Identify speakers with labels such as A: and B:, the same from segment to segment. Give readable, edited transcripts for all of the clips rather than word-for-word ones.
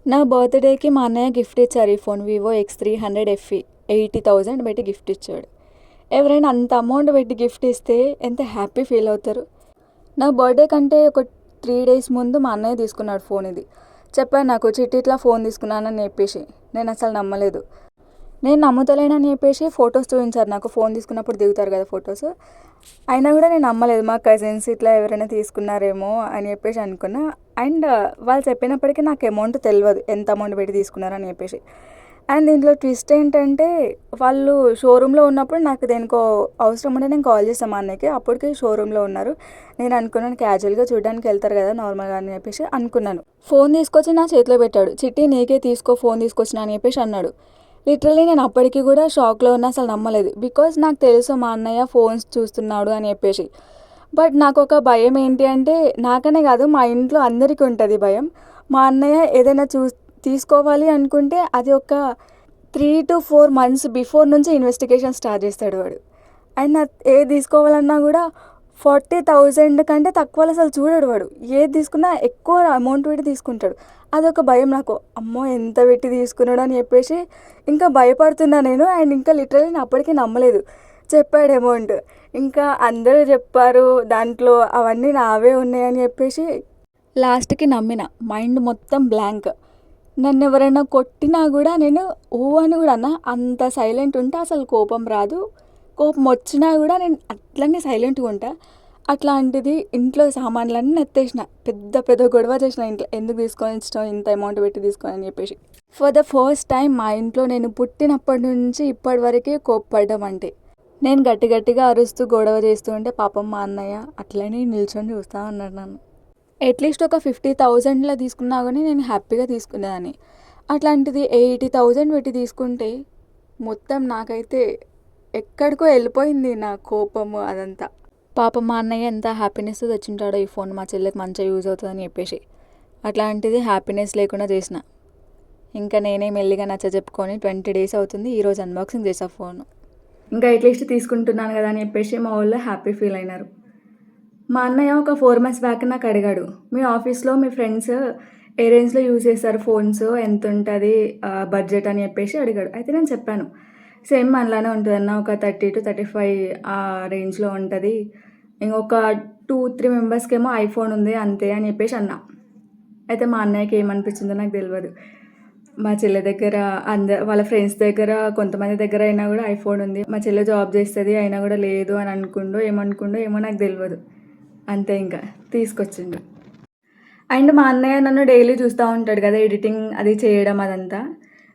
A: నా బర్త్డేకి మా అన్నయ్య గిఫ్ట్ ఇచ్చారు ఈ ఫోన్ వివో X300 FE 80,000 పెట్టి గిఫ్ట్ ఇచ్చాడు. ఎవరైనా అంత అమౌంట్ పెట్టి గిఫ్ట్ ఇస్తే ఎంత హ్యాపీ ఫీల్ అవుతారు. నా బర్త్డే కంటే ఒక 3 days ముందు మా అన్నయ్య తీసుకున్నాడు ఫోన్. ఇది చెప్పాను నాకు చిట్టి ఇట్లా ఫోన్ తీసుకున్నానని చెప్పేసి. నేను అసలు నమ్మలేదు. నేను నమ్ముతలేనని చెప్పేసి ఫొటోస్ చూపించారు నాకు. ఫోన్ తీసుకున్నప్పుడు దిగుతారు కదా ఫొటోస్. అయినా కూడా నేను నమ్మలేదు. మా కజిన్స్ ఇట్లా ఎవరైనా తీసుకున్నారేమో అని చెప్పేసి అనుకున్నా. అండ్ వాళ్ళు చెప్పినప్పటికీ నాకు అమౌంట్ తెలియదు, ఎంత అమౌంట్ పెట్టి తీసుకున్నారని చెప్పేసి. అండ్ దీంట్లో ట్విస్ట్ ఏంటంటే వాళ్ళు షోరూంలో ఉన్నప్పుడు నాకు దేనికో అవసరం ఉంటే నేను కాల్ చేస్తాను మా అన్నయ్యకి. అప్పటికి షోరూంలో ఉన్నారు. నేను అనుకున్నాను క్యాజువల్గా చూడడానికి వెళ్తారు కదా నార్మల్గా అని చెప్పేసి అనుకున్నాను. ఫోన్ తీసుకొచ్చి నా చేతిలో పెట్టాడు. చిట్టి నీకే తీసుకో ఫోన్ తీసుకొచ్చిన అని చెప్పేసి అన్నాడు. లిటరలీ నేను అప్పటికి కూడా షాక్లో ఉన్న, అసలు నమ్మలేదు. బికాజ్ నాకు తెలుసు మా అన్నయ్య ఫోన్స్ చూస్తున్నాడు అని చెప్పేసి. బట్ నాకు ఒక భయం ఏంటి అంటే, నాకనే కాదు మా ఇంట్లో అందరికీ ఉంటుంది భయం. మా అన్నయ్య ఏదైనా తీసుకోవాలి అనుకుంటే అది ఒక 3 to 4 months బిఫోర్ నుంచి ఇన్వెస్టిగేషన్ స్టార్ట్ చేస్తాడు వాడు. అండ్ ఏది తీసుకోవాలన్నా కూడా 40,000 కంటే తక్కువలో అసలు చూడడు వాడు. ఏది తీసుకున్నా ఎక్కువ అమౌంట్ పెట్టి తీసుకుంటాడు. అదొక భయం నాకు. అమ్మో ఎంత పెట్టి తీసుకున్నాడు అని చెప్పేసి ఇంకా భయపడుతున్నా నేను. అండ్ ఇంకా లిటరల్లీ నేను అప్పటికీ నమ్మలేదు. చెప్పాడు అమౌంట్. ఇంకా అందరూ చెప్పారు దాంట్లో అవన్నీ నావే ఉన్నాయని చెప్పేసి లాస్ట్కి నమ్మిన. మైండ్ మొత్తం బ్లాంక్. నన్ను ఎవరైనా కొట్టినా కూడా నేను ఊ అని కూడా అన్నా. అంత సైలెంట్ ఉంటే అసలు కోపం రాదు. కోపం వచ్చినా కూడా నేను అట్లనే సైలెంట్గా ఉంటా. అట్లాంటిది ఇంట్లో సామాన్లన్నీ ఎత్తేసిన. పెద్ద పెద్ద గొడవ చేసిన ఇంట్లో. ఎందుకు తీసుకొని ఇష్టం ఇంత అమౌంట్ పెట్టి తీసుకొని అని చెప్పేసి. ఫర్ ద ఫస్ట్ టైం మా ఇంట్లో నేను పుట్టినప్పటి నుంచి ఇప్పటి వరకే కోప్పడ్డం అంటే. నేను గట్టి గట్టిగా అరుస్తూ గొడవ చేస్తూ ఉంటే పాపం మా అన్నయ్య అట్లనే నిల్చొని చూస్తూ ఉన్నాడు నన్ను. అట్లీస్ట్ ఒక 50,000లో తీసుకున్నా కానీ నేను హ్యాపీగా తీసుకునేదాన్ని. అట్లాంటిది 80,000 పెట్టి తీసుకుంటే మొత్తం నాకైతే ఎక్కడికో వెళ్ళిపోయింది నా కోపము అదంతా. పాపం మా అన్నయ్య ఎంత హ్యాపీనెస్ తెచ్చింటాడో ఈ ఫోన్ మా చెల్లెకి మంచిగా యూజ్ అవుతుందని చెప్పేసి. అట్లాంటిది హ్యాపీనెస్ లేకుండా చేసిన. ఇంకా నేనే మెల్లిగా నచ్చ చెప్పుకొని 20 days అవుతుంది. ఈరోజు అన్బాక్సింగ్ చేసా ఫోన్. ఇంకా అట్లీస్ట్ తీసుకుంటున్నాను కదా అని చెప్పేసి మా వాళ్ళు హ్యాపీ ఫీల్ అయినారు. మా అన్నయ్య ఒక 4 months బ్యాక్ నాకు అడిగాడు, మీ ఆఫీస్లో మీ ఫ్రెండ్స్ ఏ రేంజ్లో యూజ్ చేస్తారు ఫోన్స్, ఎంత ఉంటుంది బడ్జెట్ అని చెప్పేసి అడిగాడు. అయితే నేను చెప్పాను సేమ్ మనలానే ఉంటుంది అన్న, ఒక 30 to 35 ఆ రేంజ్లో ఉంటుంది. ఇంకొక 2-3 మెంబర్స్కి ఏమో ఐఫోన్ ఉంది అంతే అని చెప్పేసి అన్నా. అయితే మా అన్నయ్యకి ఏమనిపించిందో నాకు తెలియదు. మా చెల్లె దగ్గర వాళ్ళ ఫ్రెండ్స్ దగ్గర కొంతమంది దగ్గర అయినా కూడా ఐఫోన్ ఉంది, మా చెల్లె జాబ్ చేస్తుంది అయినా కూడా లేదు అని ఏమనుకుండో ఏమో నాకు తెలియదు. అంతే ఇంకా తీసుకొచ్చిండు. అండ్ మా అన్నయ్య నన్ను డైలీ చూస్తూ ఉంటాడు కదా ఎడిటింగ్ అది చేయడం అదంతా.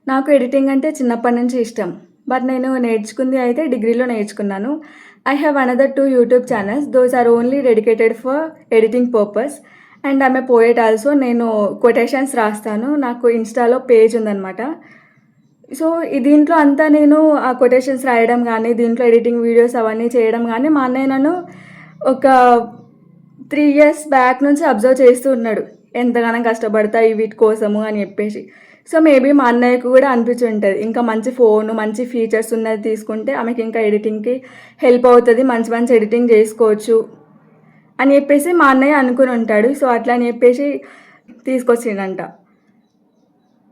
A: నాకు ఎడిటింగ్ అంటే చిన్నప్పటి నుంచి ఇష్టం. బట్ నేను నేర్చుకుంది అయితే డిగ్రీలో నేర్చుకున్నాను. I have another 2 YouTube channels. Those are only dedicated for editing purpose. And ఆమె పోయేట్ ఆల్సో. నేను కొటేషన్స్ రాస్తాను. నాకు ఇన్స్టాలో పేజ్ ఉందన్నమాట. సో దీంట్లో అంతా నేను ఆ కొటేషన్స్ రాయడం కానీ దీంట్లో ఎడిటింగ్ వీడియోస్ అవన్నీ చేయడం కానీ మా అన్నయ్య నన్ను ఒక 3 years బ్యాక్ నుంచి అబ్జర్వ్ చేస్తూ ఉన్నాడు, ఎంతగానో కష్టపడతాయి వీటి కోసము అని చెప్పేసి. సో మేబీ మా అన్నయ్యకు కూడా అనిపించి ఉంటుంది, ఇంకా మంచి ఫోను మంచి ఫీచర్స్ ఉన్నది తీసుకుంటే ఆమెకి ఇంకా ఎడిటింగ్కి హెల్ప్ అవుతుంది, మంచి మంచి ఎడిటింగ్ చేసుకోవచ్చు అని చెప్పేసి మా అన్నయ్య అనుకుని ఉంటాడు. సో అట్లా అని చెప్పేసి తీసుకొచ్చిండంట.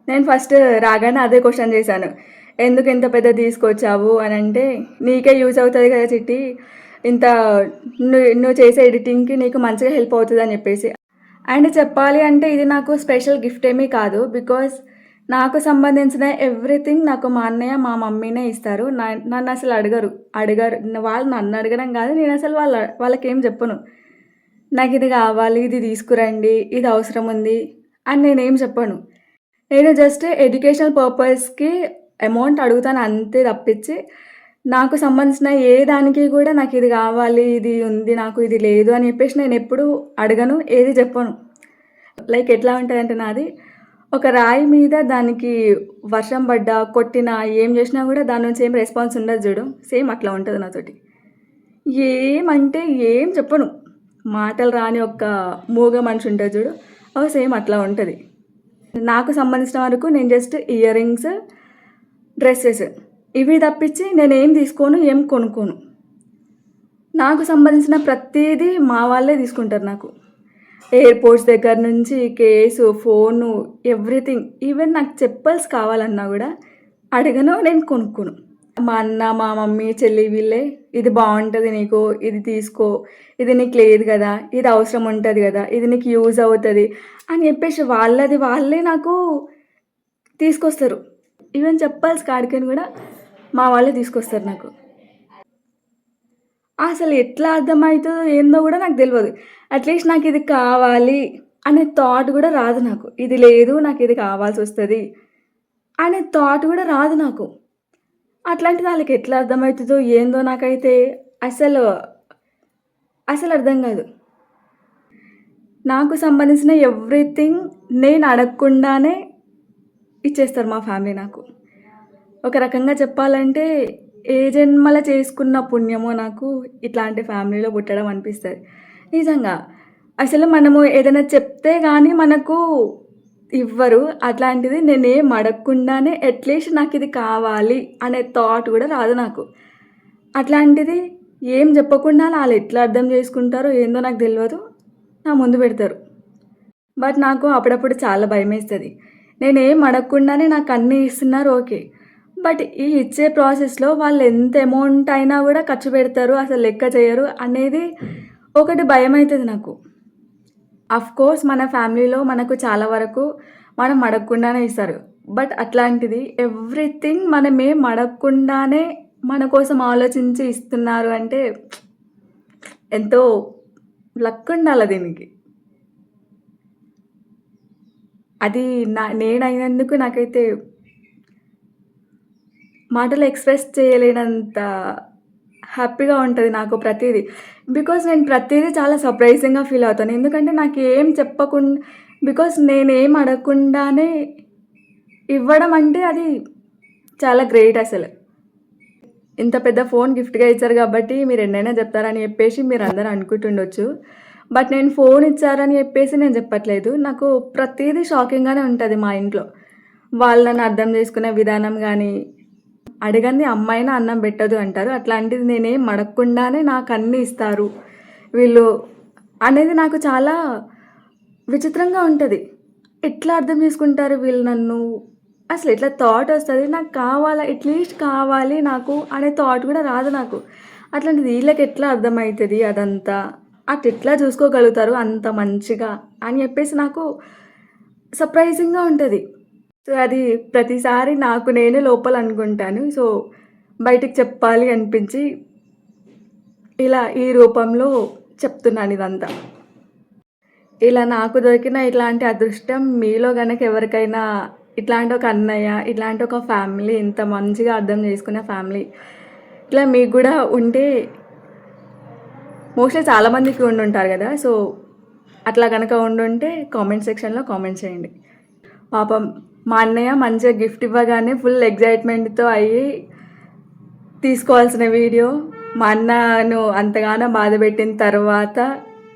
A: నేను ఫస్ట్ రాగానే అదే క్వశ్చన్ చేశాను, ఎందుకు ఇంత పెద్ద తీసుకొచ్చావు అని. అంటే నీకే యూజ్ అవుతుంది కదా చిట్టి, ఇంత నువ్వు చేసే ఎడిటింగ్కి నీకు మంచిగా హెల్ప్ అవుతుంది అని చెప్పేసి. అండ్ చెప్పాలి అంటే ఇది నాకు స్పెషల్ గిఫ్ట్ ఏమీ కాదు. బికాస్ నాకు సంబంధించిన ఎవ్రీథింగ్ నాకు మా అన్నయ్య మా మమ్మీనే ఇస్తారు. నన్ను అసలు అడగరు. వాళ్ళు నన్ను అడగడం కాదు, నేను అసలు వాళ్ళకేం చెప్పను. నాకు ఇది కావాలి, ఇది తీసుకురండి, ఇది అవసరం ఉంది అని నేనేం చెప్పను. నేను జస్ట్ ఎడ్యుకేషనల్ పర్పస్కి అమౌంట్ అడుగుతాను అంతే తప్పించి నాకు సంబంధించిన ఏ దానికి కూడా నాకు ఇది కావాలి, ఇది ఉంది, నాకు ఇది లేదు అని చెప్పేసి నేను ఎప్పుడు అడగను, ఏది చెప్పను. లైక్ ఎట్లా ఉంటుందంటే నాది ఒక రాయి మీద దానికి వర్షం పడ్డా కొట్టినా ఏం చేసినా కూడా దాని నుంచి ఏం రెస్పాన్స్ ఉండదు చూడు, సేమ్ అట్లా ఉంటుంది నాతోటి. ఏమంటే ఏం చెప్పను, మాటలు రాని ఒక మూగ మనిషి ఉంటుంది చూడు, అవి సేమ్ అట్లా ఉంటుంది. నాకు సంబంధించిన వరకు నేను జస్ట్ ఇయర్ రింగ్స్, డ్రెస్సెస్ ఇవి తప్పించి నేనేం తీసుకోను, ఏం కొనుక్కోను. నాకు సంబంధించిన ప్రతిదీ మా వాళ్ళే తీసుకుంటారు నాకు. ఎయిర్పోర్ట్స్ దగ్గర నుంచి కేసు, ఫోను, ఎవ్రీథింగ్. ఈవెన్ నాకు చెప్పల్స్ కావాలన్నా కూడా అడగను, నేను కొనుక్కోను. మా అన్న, మా మమ్మీ, చెల్లి వీళ్ళే ఇది బాగుంటుంది నీకు, ఇది తీసుకో, ఇది నీకు లేదు కదా, ఇది అవసరం ఉంటుంది కదా, ఇది నీకు యూజ్ అవుతుంది అని చెప్పేసి వాళ్ళే నాకు తీసుకొస్తారు. ఈవెన్ చెప్పల్స్ కాడికని కూడా మా వాళ్ళే తీసుకొస్తారు నాకు. అసలు ఎట్లా అర్థమవుతుందో ఏందో కూడా నాకు తెలియదు. అట్లీస్ట్ నాకు ఇది కావాలి అనే థాట్ కూడా రాదు నాకు. ఇది లేదు, నాకు ఇది కావాల్సి వస్తుంది అనే థాట్ కూడా రాదు నాకు. అట్లాంటిది వాళ్ళకి ఎట్లా అర్థమవుతుందో ఏందో నాకైతే అసలు అర్థం కాదు. నాకు సంబంధించిన ఎవ్రీథింగ్ నేను అడగకుండానే ఇచ్చేస్తారు మా ఫ్యామిలీ నాకు. ఒక రకంగా చెప్పాలంటే ఏ జన్మల చేసుకున్న పుణ్యమో నాకు ఇట్లాంటి ఫ్యామిలీలో పుట్టడం అనిపిస్తుంది నిజంగా. అసలు మనము ఏదైనా చెప్తే కానీ మనకు ఇవ్వరు. అట్లాంటిది నేనేం అడగకుండానే అట్లీస్ట్ నాకు ఇది కావాలి అనే థాట్ కూడా రాదు నాకు. అట్లాంటిది ఏం చెప్పకుండా వాళ్ళు ఎట్లా అర్థం చేసుకుంటారో ఏందో నాకు తెలియదు, నా ముందు పెడతారు. బట్ నాకు అప్పుడప్పుడు చాలా భయం వేస్తుంది. నేనేం అడగకుండానే నాకు అన్నీ ఇస్తున్నారు ఓకే, బట్ ఈ ఇచ్చే ప్రాసెస్లో వాళ్ళు ఎంత అమౌంట్ అయినా కూడా ఖర్చు పెడతారు, అసలు లెక్క చేయరు అనేది ఒకటి భయం అవుతుంది నాకు. కోర్స్ మన ఫ్యామిలీలో మనకు చాలా వరకు మనం అడగకుండానే ఇస్తారు. బట్ అట్లాంటిది ఎవ్రీథింగ్ మనమేం అడగకుండానే మన కోసం ఆలోచించి ఇస్తున్నారు అంటే ఎంతో లక్ ఉండాలి దీనికి. అది నేనైనందుకు నాకైతే మాటలు ఎక్స్ప్రెస్ చేయలేనంత హ్యాపీగా ఉంటుంది నాకు ప్రతిదీ. బికాజ్ నేను ప్రతిదీ చాలా సర్ప్రైజింగ్గా ఫీల్ అవుతాను. ఎందుకంటే నాకు ఏం చెప్పకుండా, బికాజ్ నేనేం అడగకుండానే ఇవ్వడం అంటే అది చాలా గ్రేట్ అసలు. ఇంత పెద్ద ఫోన్ గిఫ్ట్గా ఇచ్చారు కాబట్టి మీరు ఎన్నైనా చెప్తారని చెప్పేసి మీరు అందరూ అనుకుంటుండొచ్చు. బట్ నేను ఫోన్ ఇచ్చారని చెప్పేసి నేను చెప్పట్లేదు. నాకు ప్రతిదీ షాకింగ్గానే ఉంటుంది మా ఇంట్లో. వాళ్ళని అర్థం చేసుకునే విధానం కానీ, అడగంది అమ్మాయినా అన్నం పెట్టదు అంటారు. అట్లాంటిది నేనేం అడగకుండానే నాకు అన్నీ ఇస్తారు వీళ్ళు అనేది నాకు చాలా విచిత్రంగా ఉంటుంది. ఎట్లా అర్థం చేసుకుంటారు వీళ్ళు నన్ను, అసలు ఎట్లా థాట్ వస్తుంది నాకు కావాలా, అట్లీస్ట్ కావాలి నాకు అనే థాట్ కూడా రాదు నాకు. అట్లాంటిది వీళ్ళకి ఎట్లా అర్థమవుతుంది అదంతా, అటు ఎట్లా చూసుకోగలుగుతారు అంత మంచిగా అని చెప్పేసి నాకు సర్ప్రైజింగ్గా ఉంటుంది. సో అది ప్రతిసారి నాకు నేనే లోపల అనుకుంటాను. సో బయటికి చెప్పాలి అనిపించి ఇలా ఈ రూపంలో చెప్తున్నాను ఇదంతా. ఇలా నాకు దొరికిన ఇట్లాంటి అదృష్టం మీలో కనుక ఎవరికైనా ఇట్లాంటి ఒక అన్నయ్య, ఇట్లాంటి ఒక ఫ్యామిలీ, ఇంత మంచిగా అర్థం చేసుకునే ఫ్యామిలీ ఇట్లా మీకు కూడా ఉంటే, మోస్ట్లీ చాలామందికి ఉండుంటారు కదా. సో అట్లా కనుక ఉండుంటే కామెంట్ సెక్షన్లో కామెంట్ చేయండి. పాపం మా అన్నయ్య మంచిగా గిఫ్ట్ ఇవ్వగానే ఫుల్ ఎగ్జైట్మెంట్తో అయ్యి తీసుకోవాల్సిన వీడియో మా అన్నను అంతగానో బాధ పెట్టిన తర్వాత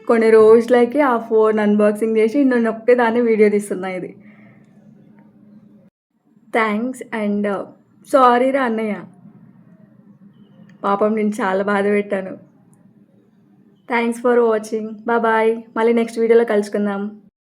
A: కొన్ని రోజులకి ఆ ఫోన్ అన్బాక్సింగ్ చేసి నేను ఒక్కదాన్ని వీడియో తీస్తున్నా. ఇది థ్యాంక్స్ అండ్ సారీ రా అన్నయ్య, పాపం నేను చాలా బాధ పెట్టాను. Thanks for watching, bye. మళ్ళీ నెక్స్ట్ వీడియోలో కలుసుకుందాం.